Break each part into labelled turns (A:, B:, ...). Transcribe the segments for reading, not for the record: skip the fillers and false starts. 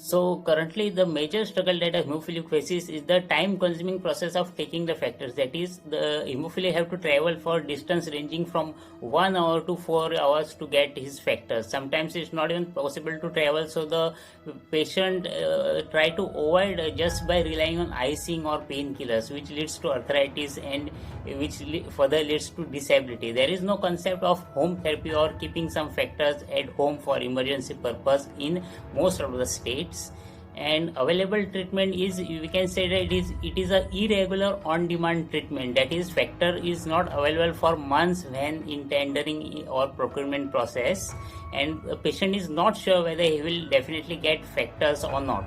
A: So currently the major struggle that a hemophiliac faces is the time consuming process of taking the factors. That is, the hemophiliac have to travel for distance ranging from 1 hour to 4 hours to get his factors. Sometimes it's not even possible to travel, so the patient try to avoid just by relying on icing or painkillers, which leads to arthritis and which further leads to disability. There is no concept of home therapy or keeping some factors at home for emergency purpose in most of the states. And available treatment is, we can say that it is a irregular on demand treatment. That is, factor is not available for months when in tendering or procurement process, and the patient is not sure whether he will definitely get factors or not.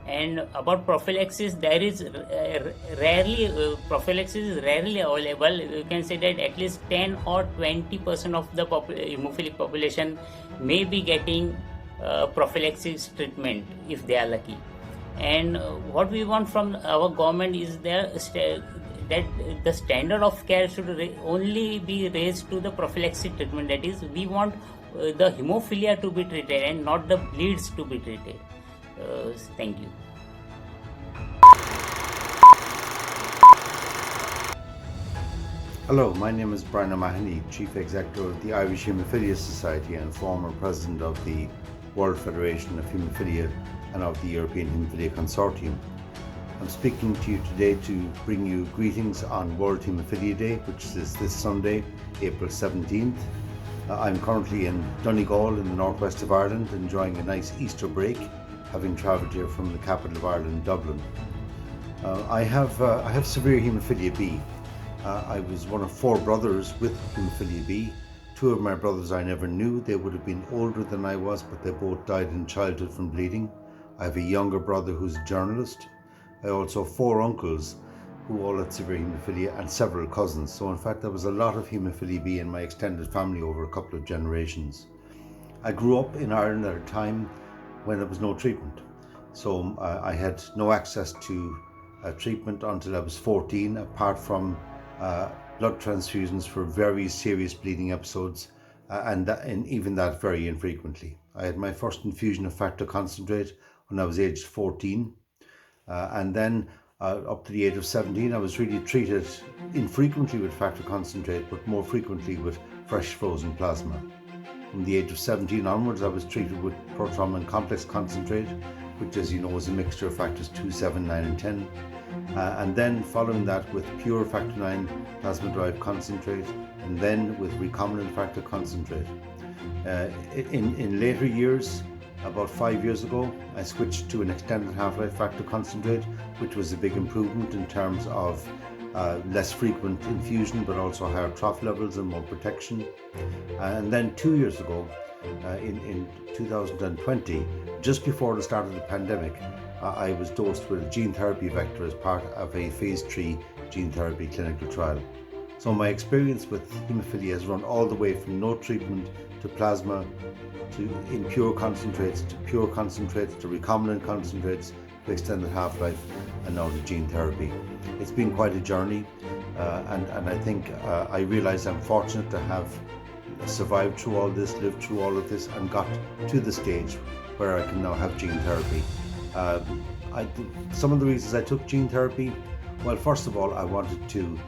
A: And about prophylaxis, there is prophylaxis is rarely available. You can say that at least 10 or 20% of the hemophilic population may be getting prophylaxis treatment if they are lucky. And what we want from our government is that the standard of care should only be raised to the prophylaxis treatment. That is, we want the hemophilia to be treated and not the bleeds to be treated. Thank you.
B: Hello, my name is Brian Mahony, Chief Executive of the Irish Hemophilia Society and former President of the World Federation of Hemophilia and of the European Hemophilia Consortium. I'm speaking to you today to bring you greetings on World Hemophilia Day, which is this Sunday, April 17th. I'm currently in Donegal in the northwest of Ireland, enjoying a nice Easter break, having travelled here from the capital of Ireland, Dublin. I have severe hemophilia B. I was one of 4 brothers with hemophilia B. 2 of my brothers I never knew. They would have been older than I was, but they both died in childhood from bleeding. I have a younger brother who's a journalist. I also have 4 uncles who all had severe hemophilia and several cousins. So in fact there was a lot of hemophilia B in my extended family over a couple of generations. I grew up in Ireland at a time when there was no treatment. So I had no access to treatment until I was 14, apart from blood transfusions for very serious bleeding episodes, and even that very infrequently. I had my first infusion of factor concentrate when I was aged 14, and then up to the age of 17 I was really treated infrequently with factor concentrate, but more frequently with fresh frozen plasma. From the age of 17 onwards I was treated with prothrombin complex concentrate, which, as you know, is a mixture of factors 2, 7, 9 and 10. And then following that with pure factor 9 plasma derived concentrate, and then with recombinant factor concentrate. In later years, about 5 years ago, I switched to an extended half-life factor concentrate, which was a big improvement in terms of less frequent infusion, but also higher trough levels and more protection. And then 2 years ago, in 2020, just before the start of the pandemic, I was dosed with a gene therapy vector as part of a phase 3 gene therapy clinical trial. So my experience with hemophilia has run all the way from no treatment to plasma, to impure concentrates, to pure concentrates, to recombinant concentrates, to extended half-life, and now to gene therapy. It's been quite a journey, and I think I realise I'm fortunate to have survived through all this, lived through all of this, and got to the stage where I can now have gene therapy. Some of the reasons I took gene therapy, well, first of all, I wanted to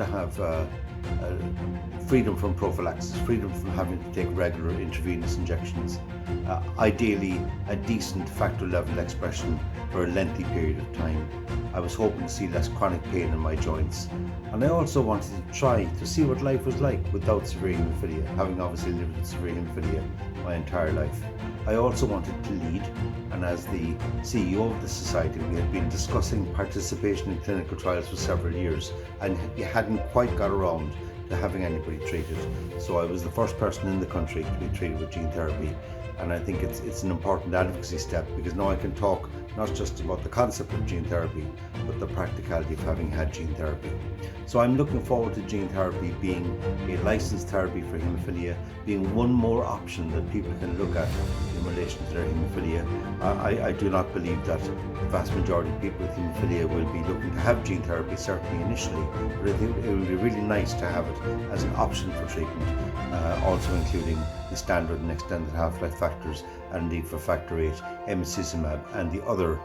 B: have freedom from prophylaxis, freedom from having to take regular intravenous injections, ideally a decent factor level expression for a lengthy period of time. I was hoping to see less chronic pain in my joints, and I also wanted to try to see what life was like without severe hemophilia, having obviously lived with severe hemophilia my entire life. I also wanted to lead, and as the CEO of the society, we had been discussing participation in clinical trials for several years, and we hadn't quite got around to having anybody treated. So I was the first person in the country to be treated with gene therapy, and I think it's an important advocacy step, because now I can talk not just about the concept of gene therapy, but the practicality of having had gene therapy. So I'm looking forward to gene therapy being a licensed therapy for hemophilia, being one more option that people can look at in relation to their hemophilia. I do not believe that the vast majority of people with hemophilia will be looking to have gene therapy, certainly initially, but I think it would be really nice to have it as an option for treatment, also including the standard and extended half-life factors and indeed for factor 8, emicizumab, and the other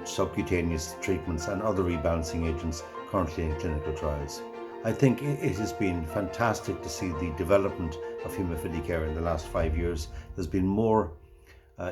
B: subcutaneous treatments and other rebalancing agents currently in clinical trials. I think it has been fantastic to see the development of haemophilic care in the last 5 years. There's been more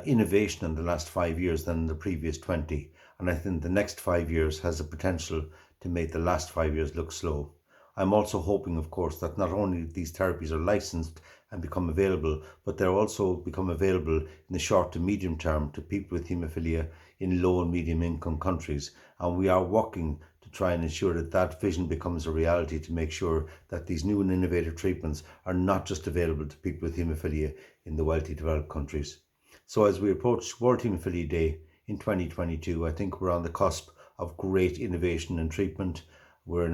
B: innovation in the last 5 years than in the previous 20, and I think the next 5 years has the potential to make the last 5 years look slow. I'm also hoping, of course, that not only these therapies are licensed and become available, but they'll also become available in the short to medium term to people with haemophilia in low and medium income countries. And we are working to try and ensure that that vision becomes a reality, to make sure that these new and innovative treatments are not just available to people with haemophilia in the wealthy developed countries. So as we approach World Hemophilia Day in 2022, I think we're on the cusp of great innovation and treatment. We're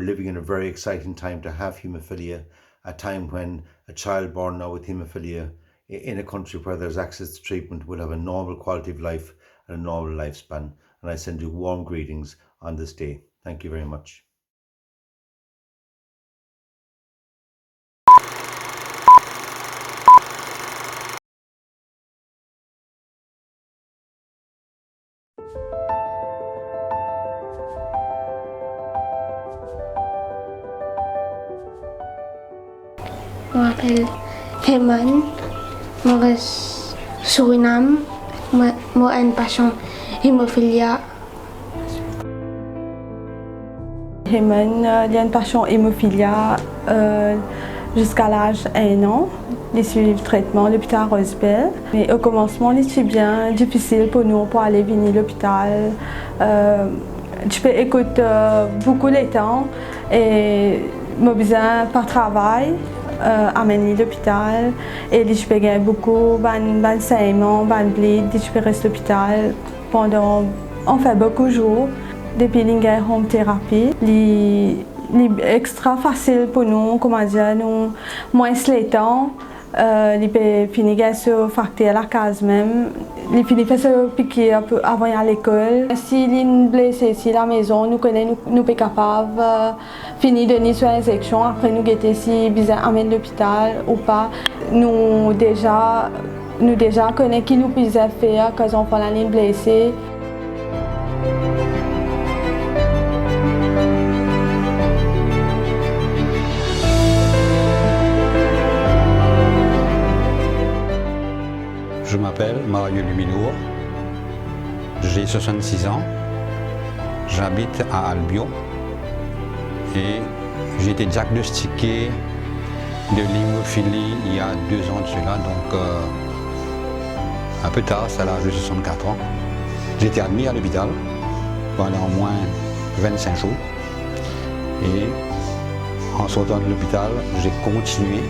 B: living in a very exciting time to have haemophilia, a time when a child born now with haemophilia in a country where there's access to treatment will have a normal quality of life and a normal lifespan. And I send you warm greetings on this day. Thank you very much.
C: Je m'appelle Heman, je reste Suriname, moi une passion Hemophilia.
D: Heman, il y a une passion Hemophilia jusqu'à l'âge d'1 an. Il suit le traitement à l'hôpital Rosebell. Mais au commencement, c'était bien difficile pour nous pour aller venir à l'hôpital. Je peux écouter beaucoup de temps et j'ai besoin par travail. Amener à l'hôpital et je peux gagner beaucoup de saignements, de bleed, je peux rester à l'hôpital pendant beaucoup de jours. Depuis que j'ai home thérapie, c'est extra facile pour nous, comment dire, nous moins le temps. Il peut finir sur facteur à la case même. Il finit faire se piquer avant d'aller à l'école. Si il est blessé ici à la maison, nous sommes capables de finir de donner son injection. Après nous guetter si besoin d'amener à l'hôpital ou pas. Nous déjà connaissons qui nous peut faire quand on fait la ligne blessée.
E: Je m'appelle Mario Luminour, j'ai 66 ans, j'habite à Albion et j'ai été diagnostiqué de l'hémophilie il y a 2 ans de cela, donc un peu tard, c'est à l'âge de 64 ans. J'ai été admis à l'hôpital pendant au moins 25 jours et en sortant de l'hôpital, j'ai continué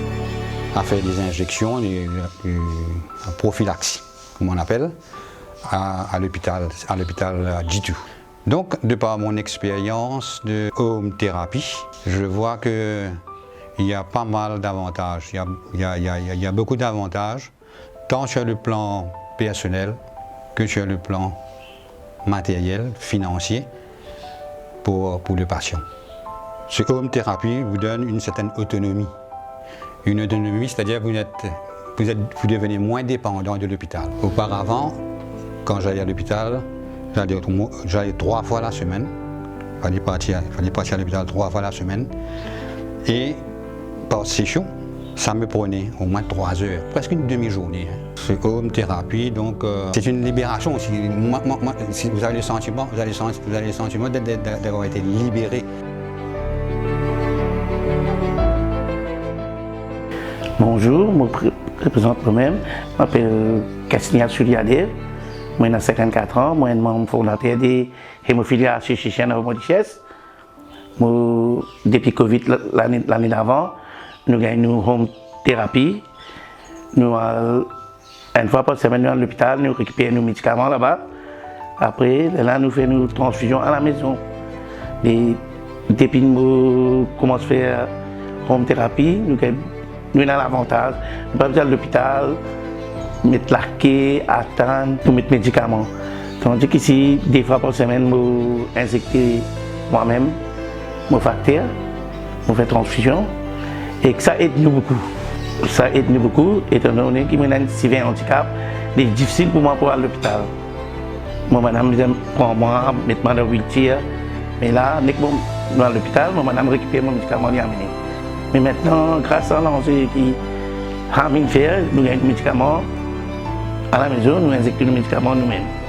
E: à faire des injections, un prophylaxie, comme on appelle, à l'hôpital G2. Donc, de par mon expérience de home thérapie, je vois qu'il y a pas mal d'avantages. Il y a beaucoup d'avantages, tant sur le plan personnel que sur le plan matériel, financier, pour le patient. Ce home thérapie vous donne une certaine autonomie. Une autonomie, c'est-à-dire que vous devenez moins dépendant de l'hôpital. Auparavant, quand j'allais à l'hôpital, j'allais 3 fois la semaine. Il fallait partir à l'hôpital 3 fois la semaine. Et par session, ça me prenait au moins 3 heures, presque une demi-journée. Ce home thérapie, donc, c'est une libération aussi. Si vous avez le sentiment, d'avoir été libéré.
F: Bonjour, je me représente moi-même. Je m'appelle Castignac Suriadev. Moi, j'ai 54 ans. Moi, je suis membre fondateur de Hemophilia Assosiation of Mauritius. Depuis Covid, l'année d'avant, nous avons une home thérapie. Nous, une fois par semaine, nous allons à l'hôpital, nous récupérons nos médicaments là-bas. Après, là, nous faisons une transfusion à la maison. Et depuis que nous commençons à faire home thérapie, nous avons l'avantage, nous ne pouvons pas aller à l'hôpital, mettre la quai, attendre pour mettre médicaments. Tandis qu'ici, 2 fois par semaine, je injecte moi-même mon facteur on fait transfusion et que ça aide nous beaucoup. Ça aide nous beaucoup, étant donné qu'il y a un petit handicap, c'est difficile pour moi pour aller à l'hôpital. Moi, madame, je prends moi, mettre-moi dans le wheelchair, mais là, dès que je vais à l'hôpital, moi, madame récupère mon médicament et l'amène. Mais maintenant, grâce à l'enjeu qui a mis faire, nous avons des médicaments à la maison, nous injectons nos médicaments nous-mêmes.